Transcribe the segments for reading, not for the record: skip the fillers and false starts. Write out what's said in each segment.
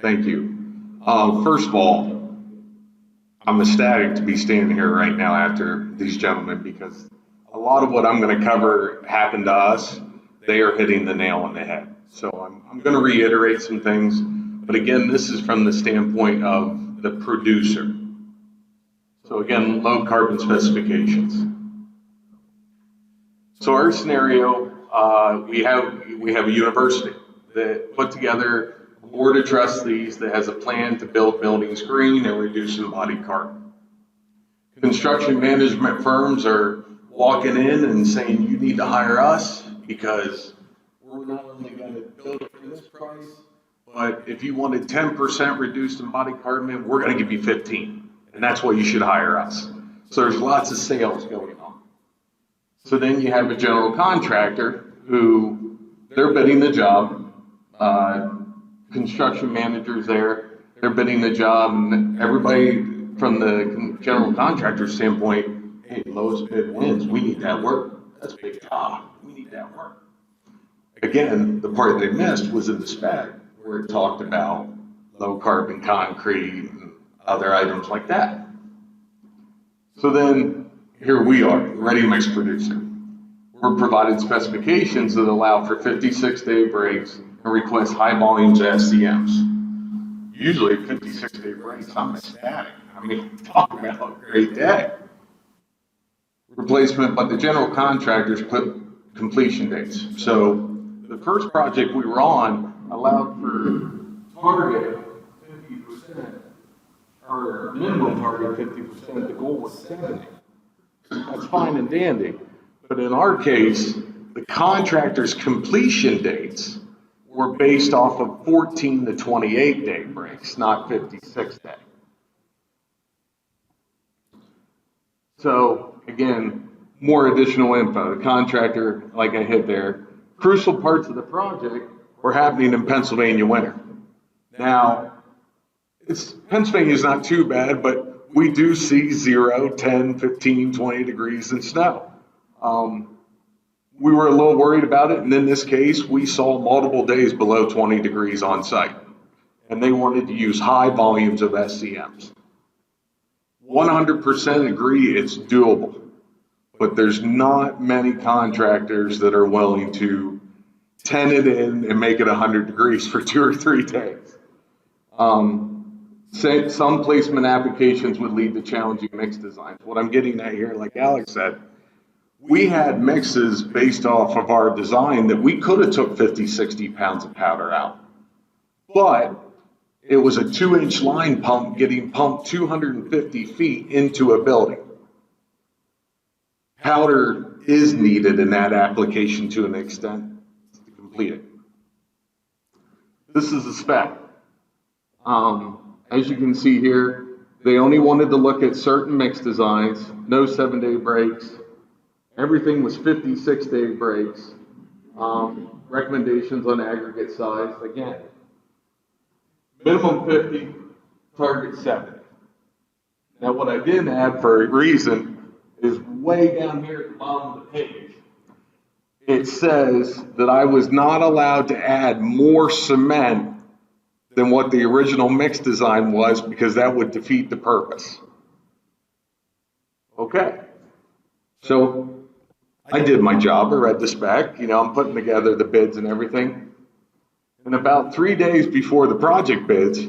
Thank you. First of all, I'm ecstatic to be standing here right now after these gentlemen because a lot of what I'm going to cover happened to us. They are hitting the nail on the head. So I'm going to reiterate some things, but again, this is from the standpoint of the producer. So again, low carbon specifications. So our scenario, we have a university that put together a board of trustees that has a plan to build buildings green and reduce embodied carbon. Construction management firms are walking in and saying, you need to hire us because we're not only going to build it for this price, but if you wanted 10% reduced embodied carbon, we're going to give you 15, and that's why you should hire us. So there's lots of sales going on. So then you have a general contractor who they're bidding the job, construction managers there, they're bidding the job, and everybody from the general contractor standpoint, hey, lowest bid wins, we need that work. That's a big job, we need that work. Again, the part they missed was in the spec where it talked about low carbon concrete and other items like that. So then here we are, ready mix producer. We're provided specifications that allow for 56-day breaks and request high volumes of SCMs. Usually 56-day breaks, I'm ecstatic. I mean, talk about a great day. Replacement, but the general contractors put completion dates. So the first project we were on allowed for target 50%, or minimum target 50%, the goal was 70. That's fine and dandy. But in our case, the contractor's completion dates were based off of 14 to 28 day breaks, not 56 day. So again, more additional info. The contractor, like I hit there, crucial parts of the project were happening in Pennsylvania winter. Now, Pennsylvania is not too bad, but we do see 0, 10, 15, 20 degrees in snow. We were a little worried about it, and in this case, we saw multiple days below 20 degrees on site, and they wanted to use high volumes of SCMs. 100% agree it's doable, but there's not many contractors that are willing to tent it in and make it 100 degrees for 2 or 3 days. Some placement applications would lead to challenging mix designs. What I'm getting at here, like Alex said, we had mixes based off of our design that we could have took 50, 60 pounds of powder out. But it was a 2-inch line pump getting pumped 250 feet into a building. Powder is needed in that application to an extent to complete it. This is a spec. As you can see here, they only wanted to look at certain mix designs, no 7-day breaks. Everything was 56-day breaks. Recommendations on aggregate size, again, minimum 50, target 70. Now what I didn't add for a reason is way down here at the bottom of the page. It says that I was not allowed to add more cement than what the original mix design was because that would defeat the purpose. Okay, so I did my job, I read the spec, I'm putting together the bids and everything. And about 3 days before the project bids,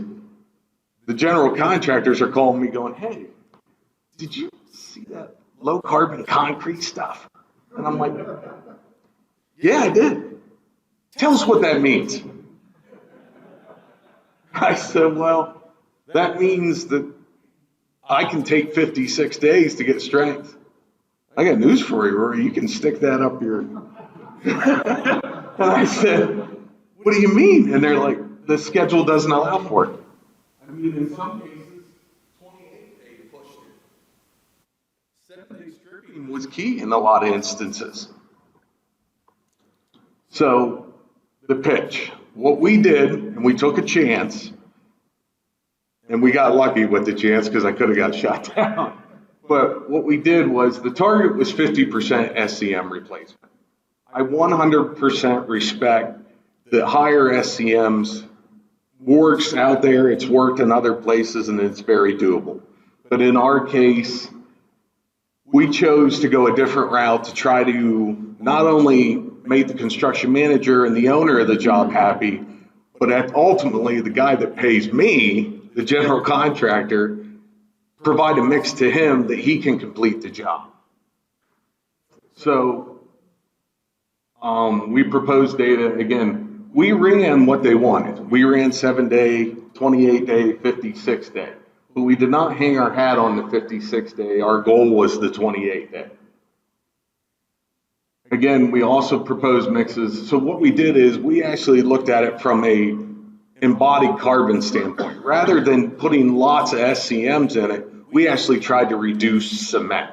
the general contractors are calling me going, hey, did you see that low carbon concrete stuff? And I'm like, yeah, I did. Tell us what that means. I said, well, that means that I can take 56 days to get strength. I got news for you, Rory. You can stick that up your. And I said, what do you mean? And they're like, the schedule doesn't allow for it. I mean, in some cases, 28 they pushed it. 7-day stripping was key in a lot of instances. So, the pitch. What we did, and we took a chance, and we got lucky with the chance because I could have got shot down. But what we did was the target was 50% SCM replacement. I 100% respect that higher SCMs works out there, it's worked in other places, and it's very doable. But in our case, we chose to go a different route to try to not only make the construction manager and the owner of the job happy, but ultimately the guy that pays me, the general contractor, provide a mix to him that he can complete the job. So we proposed data. Again, we ran what they wanted. We ran 7-day, 28-day, 56-day. But we did not hang our hat on the 56-day. Our goal was the 28-day. Again, we also proposed mixes. So what we did is we actually looked at it from a embodied carbon standpoint. Rather than putting lots of SCMs in it, we actually tried to reduce cement.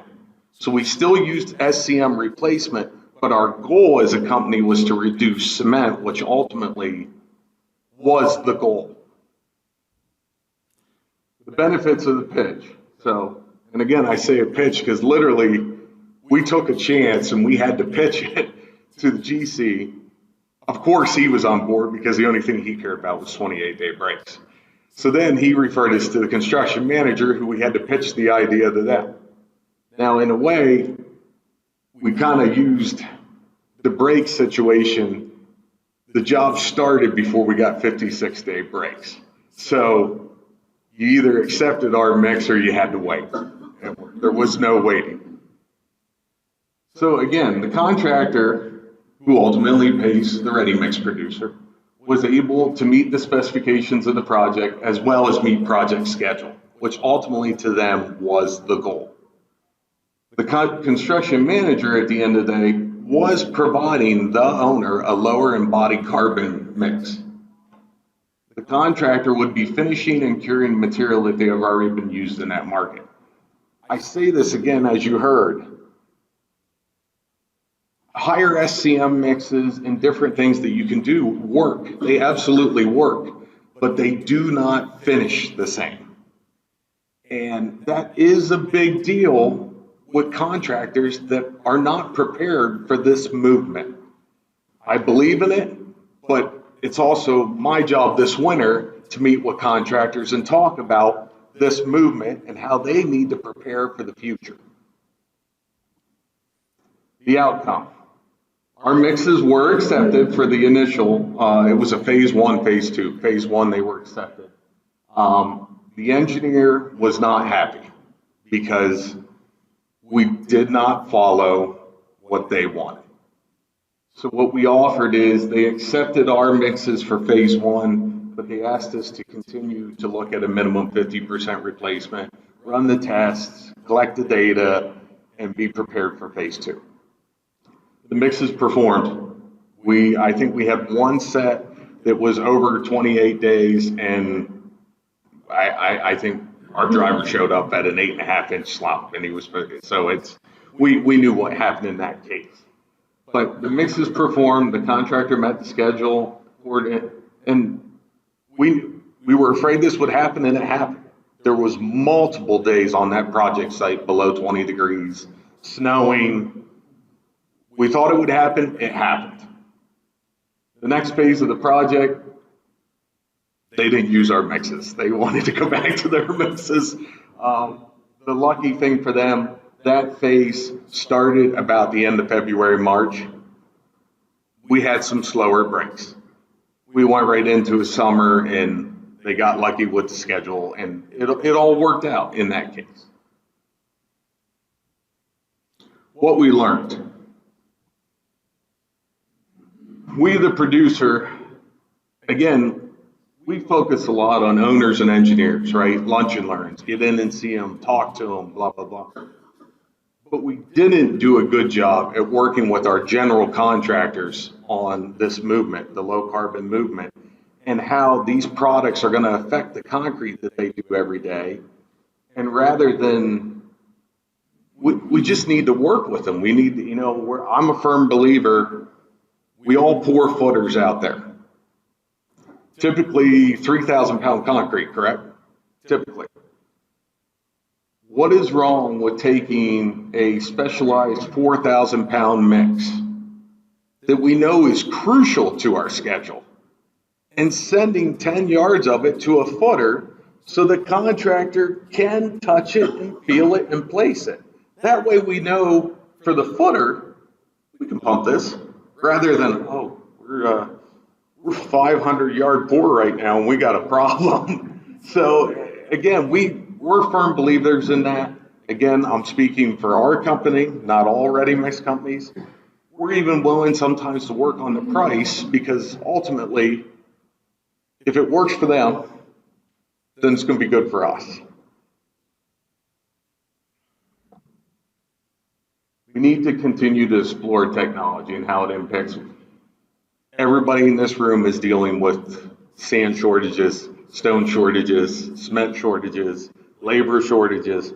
So we still used SCM replacement, but our goal as a company was to reduce cement, which ultimately was the goal. The benefits of the pitch. So, and again, I say a pitch because literally we took a chance and we had to pitch it to the GC. Of course, he was on board because the only thing he cared about was 28-day breaks. So then he referred us to the construction manager, who we had to pitch the idea to them. Now, in a way, we kind of used the break situation. The job started before we got 56-day breaks. So you either accepted our mix or you had to wait. There was no waiting. So again, the contractor, who ultimately pays the ready mix producer, was able to meet the specifications of the project as well as meet project schedule, which ultimately to them was the goal. The construction manager at the end of the day was providing the owner a lower embodied carbon mix. The contractor would be finishing and curing material that they have already been used in that market. I say this again, as you heard, higher SCM mixes and different things that you can do work. They absolutely work, but they do not finish the same. And that is a big deal with contractors that are not prepared for this movement. I believe in it, but it's also my job this winter to meet with contractors and talk about this movement and how they need to prepare for the future. The outcome. Our mixes were accepted for the initial, it was a phase 1, phase 2. Phase 1, they were accepted. The engineer was not happy because we did not follow what they wanted. So what we offered is they accepted our mixes for phase 1, but they asked us to continue to look at a minimum 50% replacement, run the tests, collect the data, and be prepared for phase 2. The mixes performed. I think we had one set that was over 28 days, and I think our driver showed up at an 8.5-inch slump, and he was so we knew what happened in that case. But the mixes performed. The contractor met the schedule, and we were afraid this would happen, and it happened. There was multiple days on that project site below 20 degrees, snowing. We thought it would happen, it happened. The next phase of the project, they didn't use our mixes. They wanted to go back to their mixes. The lucky thing for them, that phase started about the end of February, March. We had some slower breaks. We went right into a summer, and they got lucky with the schedule, and it all worked out in that case. What we learned. We, the producer, again, we focus a lot on owners and engineers, right? Lunch and learns, get in and see them, talk to them, blah, blah, blah. But we didn't do a good job at working with our general contractors on this movement, the low carbon movement, and how these products are going to affect the concrete that they do every day. And rather than, we just need to work with them. We need to, I'm a firm believer. We all pour footers out there. Typically 3,000-pound concrete, correct? Typically. What is wrong with taking a specialized 4,000-pound mix that we know is crucial to our schedule and sending 10 yards of it to a footer so the contractor can touch it and feel it and place it. That way we know for the footer, we can pump this rather than, oh, we're 500-yard bore right now and we got a problem. So again, we're firm believers in that. Again, I'm speaking for our company, not all ready mix companies. We're even willing sometimes to work on the price because ultimately, if it works for them, then it's going to be good for us. We need to continue to explore technology and how it impacts. Everybody in this room is dealing with sand shortages, stone shortages, cement shortages, labor shortages.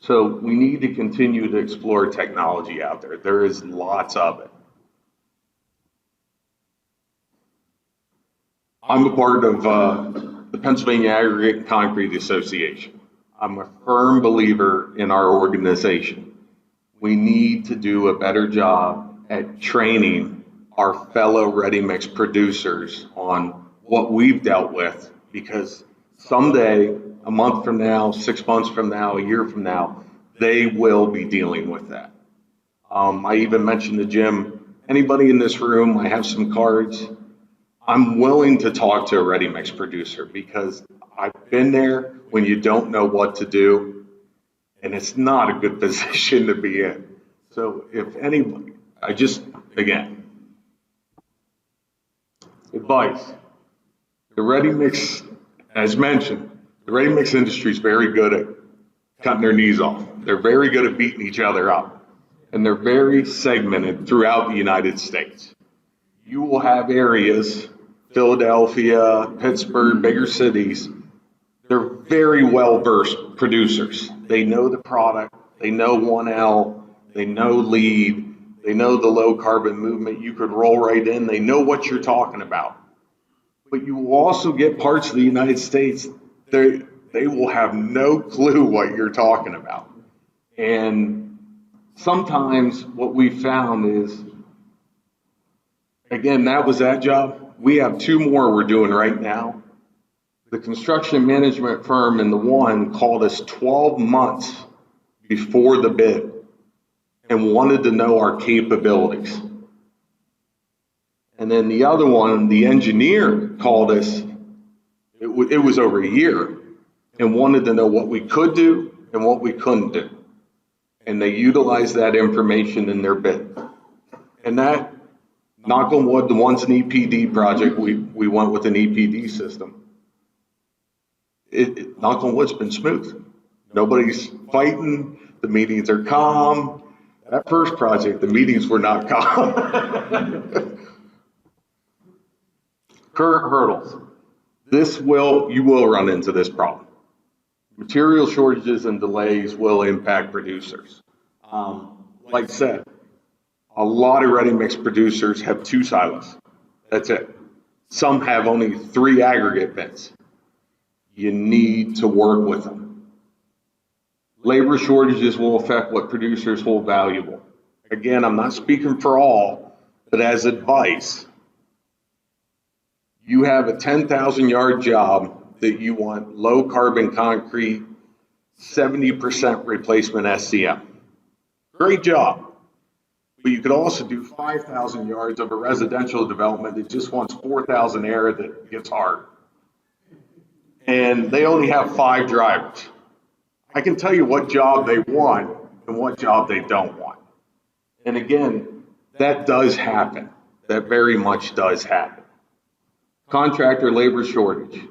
So we need to continue to explore technology out there. There is lots of it. I'm a part of the Pennsylvania Aggregate and Concrete Association. I'm a firm believer in our organization. We need to do a better job at training our fellow ready mix producers on what we've dealt with, because someday, a month from now, 6 months from now, a year from now, they will be dealing with that. I even mentioned to Jim, anybody in this room, I have some cards. I'm willing to talk to a ready mix producer because I've been there when you don't know what to do, and it's not a good position to be in. So if anybody, again, advice. The ready mix, as mentioned, the ready mix industry is very good at cutting their knees off. They're very good at beating each other up, and they're very segmented throughout the United States. You will have areas, Philadelphia, Pittsburgh, bigger cities, they're very well-versed producers. They know the product, they know 1L, they know lead, they know the low carbon movement. You could roll right in, they know what you're talking about. But you will also get parts of the United States, they will have no clue what you're talking about. And sometimes what we found is, again, that was that job. We have two more we're doing right now. The construction management firm in the one called us 12 months before the bid and wanted to know our capabilities. And then the other one, the engineer called us, it was over a year, and wanted to know what we could do and what we couldn't do. And they utilized that information in their bid. And that, knock on wood, the one's an EPD project, we went with an EPD system. Knock on wood's been smooth. Nobody's fighting, the meetings are calm. That first project, the meetings were not calm. Current hurdles. You will run into this problem. Material shortages and delays will impact producers. Like I said, a lot of ready mix producers have 2 silos. That's it. Some have only 3 aggregate bins. You need to work with them. Labor shortages will affect what producers hold valuable. Again, I'm not speaking for all, but as advice, you have a 10,000-yard job that you want low carbon concrete, 70% replacement SCM. Great job. But you could also do 5,000 yards of a residential development that just wants 4,000 air that gets hard. And they only have 5 drivers. I can tell you what job they want and what job they don't want. And again, that does happen. That very much does happen. Contractor labor shortage.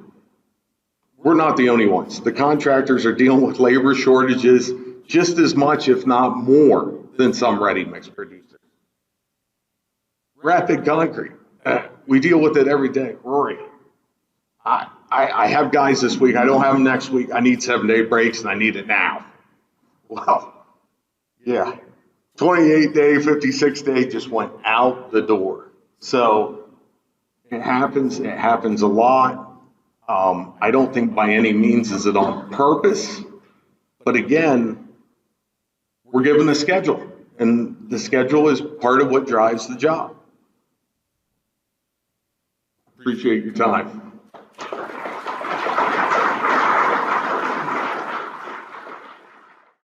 We're not the only ones. The contractors are dealing with labor shortages just as much, if not more, than some ready mix producers. Rapid concrete. We deal with it every day. Rory, I have guys this week. I don't have them next week. I need 7-day breaks and I need it now. Well, yeah. 28-day, 56-day just went out the door. So it happens a lot. I don't think by any means is it on purpose, but again, we're given a schedule, and the schedule is part of what drives the job. Appreciate your time.